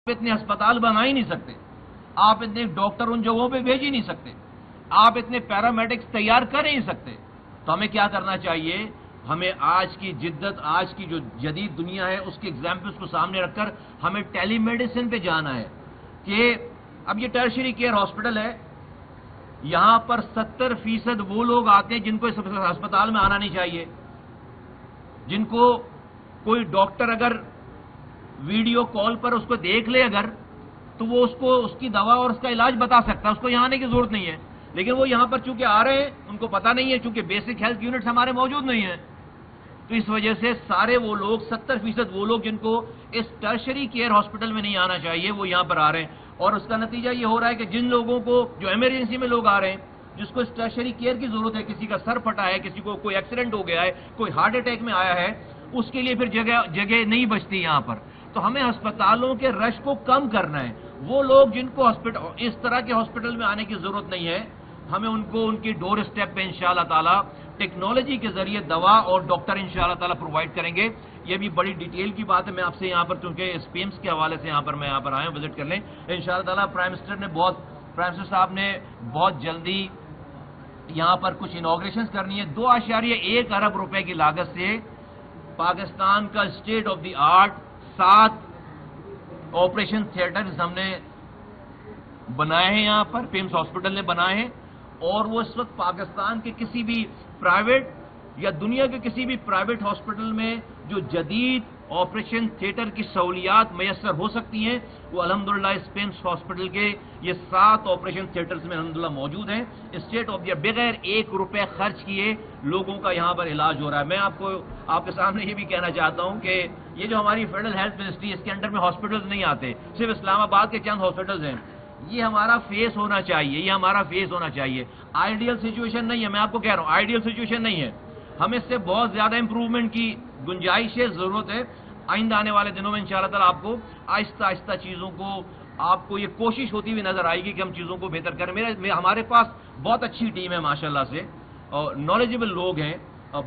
اتنے ہسپتال بنا ہی نہیں سکتے، آپ اتنے ڈاکٹر ان جگہوں پہ بھیج ہی نہیں سکتے، آپ اتنے پیرامیڈکس تیار کر ہی نہیں سکتے۔ تو ہمیں کیا کرنا چاہیے؟ ہمیں آج کی جدت، آج کی جو جدید دنیا ہے اس کے ایگزامپلس کو سامنے رکھ کر ہمیں ٹیلی میڈیسن پہ جانا ہے کہ اب یہ ٹرشری کیئر ہاسپٹل ہے، یہاں پر 70% وہ لوگ آتے ہیں جن کو اس ہسپتال میں آنا نہیں چاہیے، جن کو کوئی ڈاکٹر اگر ویڈیو کال پر اس کو دیکھ لے اگر تو وہ اس کی دوا اور اس کا علاج بتا سکتا ہے، اس کو یہاں آنے کی ضرورت نہیں ہے، لیکن وہ یہاں پر چونکہ آ رہے ہیں ان کو پتہ نہیں ہے، چونکہ بیسک ہیلتھ یونٹس ہمارے موجود نہیں ہیں، تو اس وجہ سے سارے وہ لوگ 70% وہ لوگ جن کو اس ٹرشری کیئر ہاسپٹل میں نہیں آنا چاہیے وہ یہاں پر آ رہے ہیں، اور اس کا نتیجہ یہ ہو رہا ہے کہ جن لوگوں کو جو ایمرجنسی میں لوگ آ رہے ہیں، جس کو اس ٹرشری کیئر کی ضرورت ہے، کسی کا سر پھٹا ہے، کسی کو کوئی ایکسیڈنٹ ہو گیا ہے، کوئی ہارٹ اٹیک میں آیا ہے، اس کے لیے پھر جگہ نہیں بچتی یہاں پر۔ تو ہمیں ہسپتالوں کے رش کو کم کرنا ہے، وہ لوگ جن کو اس طرح کے ہاسپٹل میں آنے کی ضرورت نہیں ہے، ہمیں ان کو ان کی ڈور اسٹیپ پہ انشاءاللہ تعالی ٹیکنالوجی کے ذریعے دوا اور ڈاکٹر انشاءاللہ تعالی پرووائڈ کریں گے۔ یہ بھی بڑی ڈیٹیل کی بات ہے، میں آپ سے یہاں پر چونکہ اسپیمس کے حوالے سے میں یہاں پر آیا ہوں، وزٹ کر لیں انشاءاللہ تعالی۔ پرائم منسٹر صاحب نے بہت جلدی یہاں پر کچھ انوگریشنز کرنی ہے، 2.1 ارب روپے کی لاگت سے پاکستان کا state of the art 7 operation theatres ہم نے بنائے ہیں، یہاں پر پیمس ہاسپٹل نے بنائے ہیں، اور وہ اس وقت پاکستان کے کسی بھی پرائیویٹ یا دنیا کے کسی بھی پرائیویٹ ہاسپٹل میں جو جدید آپریشن تھیٹر کی سہولیات میسر ہو سکتی ہیں وہ الحمدللہ اس پیمس ہاسپٹل کے یہ 7 آپریشن تھیٹرز میں الحمدللہ موجود ہیں۔ اسٹیٹ آف دی بغیر 1 روپے خرچ کیے لوگوں کا یہاں پر علاج ہو رہا ہے۔ میں آپ کے سامنے یہ بھی کہنا چاہتا ہوں کہ یہ جو ہماری فیڈرل ہیلتھ منسٹری اس کے انڈر میں ہاسپٹلز نہیں آتے، صرف اسلام آباد کے چند ہاسپٹلز ہیں، یہ ہمارا فیس ہونا چاہیے، یہ ہمارا فیس ہونا چاہیے۔ آئیڈیل سچویشن نہیں ہے، میں آپ کو کہہ رہا ہوں آئیڈیل سچویشن نہیں ہے، ہمیں اس سے بہت زیادہ امپروومنٹ کی گنجائش ہے، ضرورت ہے۔ آئندہ آنے والے دنوں میں انشاءاللہ تعالی آپ کو آہستہ آہستہ چیزوں کو آپ کو یہ کوشش ہوتی ہوئی نظر آئے گی کہ ہم چیزوں کو بہتر کریں۔ ہمارے پاس بہت اچھی ٹیم ہے ماشاءاللہ سے، اور نالجبل لوگ ہیں،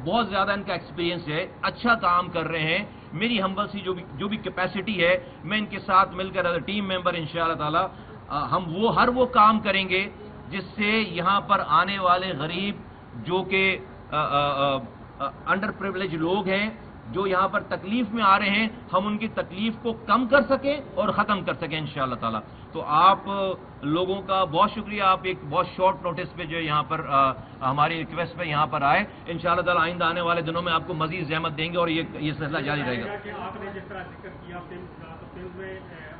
بہت زیادہ ان کا ایکسپیرینس ہے، اچھا کام کر رہے ہیں۔ میری ہمبل سی جو بھی کیپیسٹی ہے، میں ان کے ساتھ مل کر ایز اے ٹیم ممبر انشاءاللہ تعالی ہم ہر وہ کام کریں گے جس سے یہاں پر آنے والے غریب جو کہ انڈر پریویلیج لوگ ہیں، جو یہاں پر تکلیف میں آ رہے ہیں، ہم ان کی تکلیف کو کم کر سکیں اور ختم کر سکیں انشاءاللہ تعالی۔ تو آپ لوگوں کا بہت شکریہ، آپ ایک بہت شارٹ نوٹس پہ جو یہاں پر ہماری ریکویسٹ پہ یہاں پر آئے، انشاءاللہ تعالی آئندہ آنے والے دنوں میں آپ کو مزید زحمت دیں گے اور یہ سلسلہ جاری رہے گا۔ آپ نے جس طرح ذکر کیا میں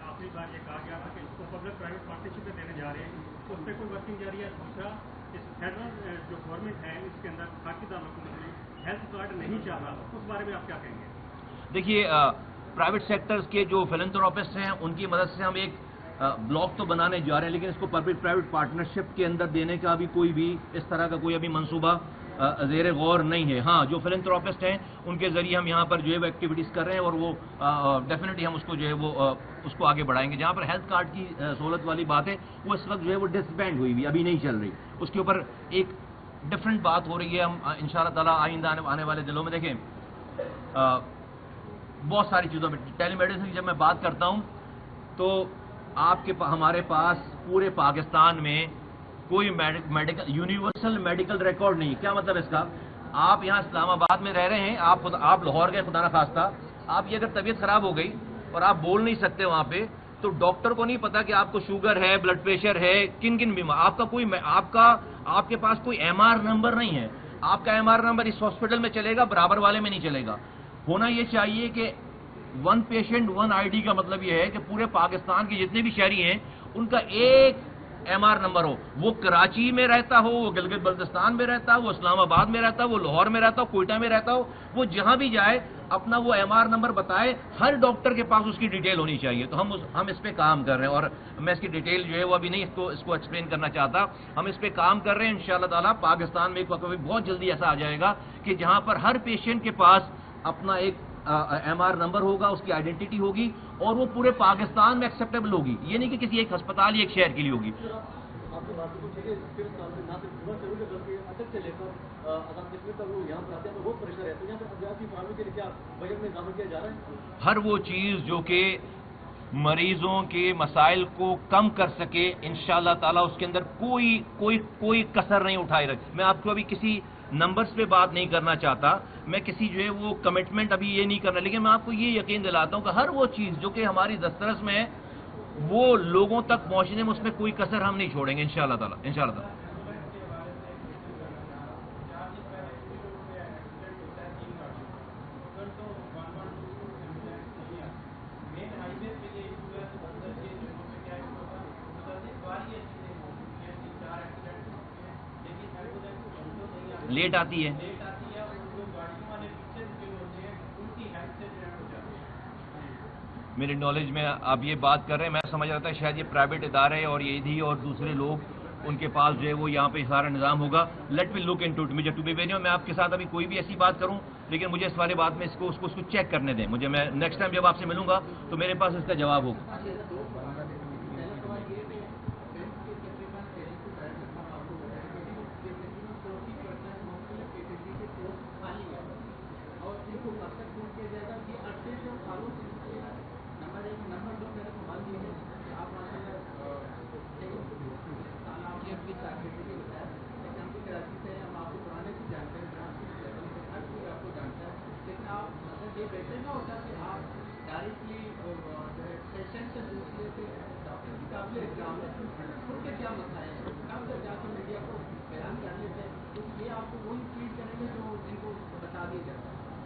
آخری بار یہ کہا گیا تھا کہ اس کو پبلک پرائیویٹ پارٹنرشپ میں دینے جا رہے ہیں، تو اس پہ کوئی ورکنگ جاری ہے؟ دوسرا، اس فیڈرل جو گورنمنٹ ہے اس کے اندر خاکی دارالحکومت ہیلتھ کارڈ نہیں چل رہا، اس بارے میں آپ کیا کہیں گے؟ دیکھیے، پرائیویٹ سیکٹرز کے جو فلنتھراپسٹ ہیں ان کی مدد سے ہم ایک بلاک تو بنانے جا رہے ہیں، لیکن اس کو پبلک پرائیویٹ پارٹنرشپ کے اندر دینے کا بھی کوئی بھی اس طرح کا کوئی ابھی منصوبہ زیر غور نہیں ہے۔ ہاں، جو فلنتھراپسٹ ہیں ان کے ذریعے ہم یہاں پر جو ہے وہ ایکٹیویٹیز کر رہے ہیں، اور وہ ڈیفینیٹلی ہم اس کو جو ہے وہ اس کو آگے بڑھائیں گے۔ جہاں پر ہیلتھ کارڈ کی سہولت والی بات ہے وہ اس وقت جو ہے وہ ڈسبینڈ ہوئی ہوئی، ابھی نہیں چل رہی، اس کے اوپر ایک ڈفرینٹ بات ہو رہی ہے۔ ہم انشاءاللہ تعالیٰ آئندہ آنے والے دنوں میں دیکھیں بہت ساری چیزوں میں ٹیلی میڈیسن کی جب میں بات کرتا ہوں تو ہمارے پاس پورے پاکستان میں کوئی میڈیکل یونیورسل میڈیکل ریکارڈ نہیں۔ کیا مطلب اس کا؟ آپ یہاں اسلام آباد میں رہ رہے ہیں، آپ لاہور گئے خدا نخواستہ، آپ کی اگر طبیعت خراب ہو گئی اور آپ بول نہیں سکتے وہاں پہ، تو ڈاکٹر کو نہیں پتا کہ آپ کو شوگر ہے، بلڈ پریشر ہے، کن بیمار، آپ کے پاس کوئی ایم آر نمبر نہیں ہے۔ آپ کا ایم آر نمبر اس ہاسپٹل میں چلے گا، برابر والے میں نہیں چلے گا۔ ہونا یہ چاہیے کہ 1 پیشنٹ 1 آئی ڈی کا مطلب یہ ہے کہ پورے پاکستان کے جتنے بھی شہری ہیں ان کا ایک ایم آر نمبر ہو، وہ کراچی میں رہتا ہو، وہ گلگت بلتستان میں رہتا ہو، وہ اسلام آباد میں رہتا ہو، وہ لاہور میں رہتا ہو، کوئٹہ میں رہتا ہو، وہ جہاں بھی جائے اپنا وہ ایم آر نمبر بتائے، ہر ڈاکٹر کے پاس اس کی ڈیٹیل ہونی چاہیے۔ تو ہم اس پہ کام کر رہے ہیں، اور میں اس کی ڈیٹیل جو ہے وہ ابھی نہیں اس کو ایکسپلین کرنا چاہتا، ہم اس پہ کام کر رہے ہیں انشاءاللہ تعالیٰ۔ پاکستان میں ایک وقت بہت جلدی ایسا آ جائے گا کہ جہاں پر ہر پیشنٹ کے پاس اپنا ایک ایم آر نمبر ہوگا، اس کی آئیڈینٹی ہوگی، اور وہ پورے پاکستان میں ایکسیپٹیبل ہوگی، یہ نہیں کہ کسی ایک ہسپتال یا ایک شہر کے لیے ہوگی۔ ہر وہ چیز جو کہ मरीजों के मसाइल को कम कर सके इंशाअल्लाह ताला, उसके अंदर कोई कसर नहीं उठाई रखी। मैं आपको अभी किसी नंबर्स पे बात नहीं करना चाहता, मैं किसी जो है वो कमिटमेंट अभी ये नहीं करना, लेकिन मैं आपको ये यकीन दिलाता हूं कि हर वो चीज़ जो कि हमारी दस्तरस में है वो लोगों तक पहुंचने में उसमें कोई कसर हम नहीं छोड़ेंगे इंशाअल्लाह ताला, इंशाअल्लाह ताला। लेट आती है। मेरे नॉलेज में आप ये बात कर रहे हैं, मैं समझ रहा था शायद ये प्राइवेट इदारे और ये ईदी और दूसरे लोग उनके पास जो है वो यहाँ पे सारा निज़ाम होगा। Let me look into it. मुझे टू बी वेरी, मैं आपके साथ अभी कोई भी ऐसी बात करूं, लेकिन मुझे इस वाले बात में उसको चेक करने दें मुझे। मैं नेक्स्ट टाइम जब आपसे मिलूंगा तो मेरे पास इसका जवाब होगा।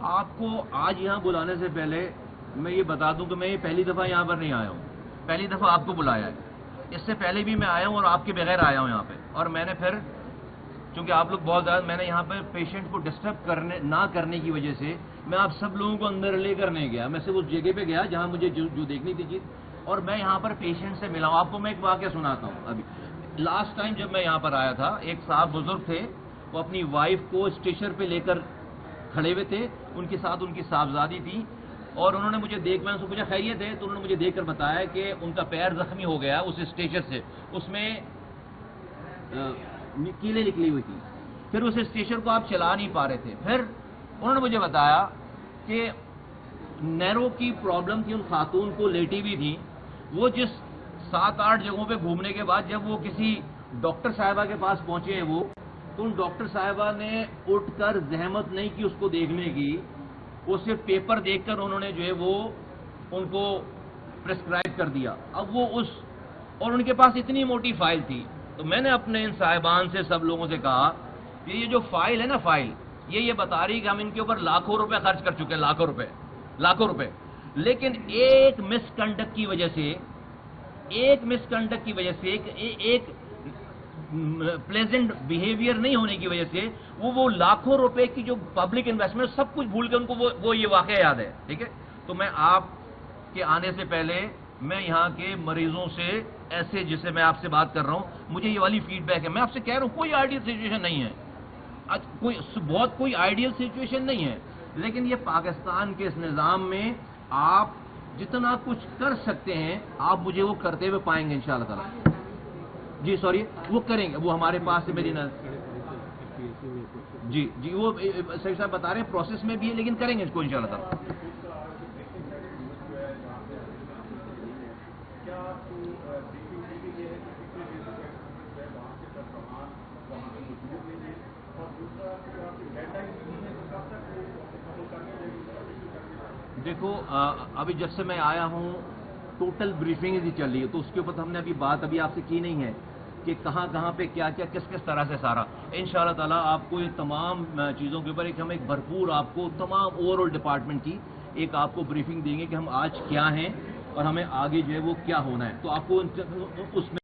आपको आज यहाँ बुलाने से पहले मैं ये बता दूं कि मैं ये पहली दफ़ा यहाँ पर नहीं आया हूँ, पहली दफ़ा आपको बुलाया है। इससे पहले भी मैं आया हूँ और आपके बगैर आया हूँ यहाँ पे, और मैंने फिर चूंकि आप लोग बहुत ज़्यादा, मैंने यहाँ पर पेशेंट को डिस्टर्ब ना करने की वजह से मैं आप सब लोगों को अंदर लेकर नहीं गया। मैं सिर्फ उस जगह पे गया जहाँ मुझे जो देखनी थी चीज़, और मैं यहाँ पर पेशेंट से मिला हूँ। आपको मैं एक वाक़या सुनाता हूँ। अभी लास्ट टाइम जब मैं यहाँ पर आया था, एक साहब बुजुर्ग थे, वो अपनी वाइफ को स्टेशन पे लेकर खड़े हुए थे, उनके साथ उनकी साहबजादी थी, और उन्होंने मुझे मैंने उनसे पूछा खैरियत है, तो उन्होंने मुझे देखकर बताया कि उनका पैर जख्मी हो गया उस स्टेशन से, उसमें कीलें निकली हुई थी, फिर उस स्टेशन को आप चला नहीं पा रहे थे। फिर उन्होंने मुझे बताया कि नैरो की प्रॉब्लम थी, उन खातून को लेटी भी थी, वो जिस 7-8 जगहों पे घूमने के बाद जब वो किसी डॉक्टर साहिबा के पास पहुंचे हैं वो, तो उन डॉक्टर साहिबा ने उठकर जहमत नहीं की उसको देखने की, वो सिर्फ पेपर देखकर उन्होंने जो है वो उनको प्रिस्क्राइब कर दिया। अब वो और उनके पास इतनी मोटी फाइल थी, तो मैंने अपने इन साहिबान से सब लोगों से कहा कि ये जो फाइल है ना, फाइल ये बता रही कि हम इनके ऊपर लाखों रुपए खर्च कर चुके हैं, लाखों रुपए, लेकिन एक मिसकंडक्ट की वजह से, एक प्लेजेंट बिहेवियर नहीं होने की वजह से वो लाखों रुपए की जो पब्लिक इन्वेस्टमेंट सब कुछ भूल के उनको वो ये वाकया याद है। ठीक है, तो मैं आपके आने से पहले मैं यहाँ के मरीजों से ऐसे, जिससे मैं आपसे बात कर रहा हूँ, मुझे ये वाली फीडबैक है। मैं आपसे कह रहा हूँ कोई आइडियल सिचुएशन नहीं है, कोई आइडियल सिचुएशन नहीं है, लेकिन ये पाकिस्तान के इस निज़ाम में आप जितना कुछ कर सकते हैं आप मुझे वो करते हुए पाएंगे इंशाअल्लाह ताला। जी सॉरी, वो करेंगे, वो हमारे पास से मेरी जी वो सही साहब बता रहे हैं प्रोसेस में भी है, लेकिन करेंगे इसको इंशाअल्लाह ताला। देखो अभी जब से मैं आया हूँ टोटल ब्रीफिंग ही चल रही है, तो उसके ऊपर हमने अभी आपसे की नहीं है कि कहाँ पे क्या किस तरह से सारा। इंशाअल्लाह ताला आपको ये तमाम चीज़ों के ऊपर एक भरपूर आपको तमाम ओवरऑल डिपार्टमेंट की एक आपको ब्रीफिंग देंगे कि हम आज क्या हैं और हमें आगे जो है वो क्या होना है, तो आपको उसमें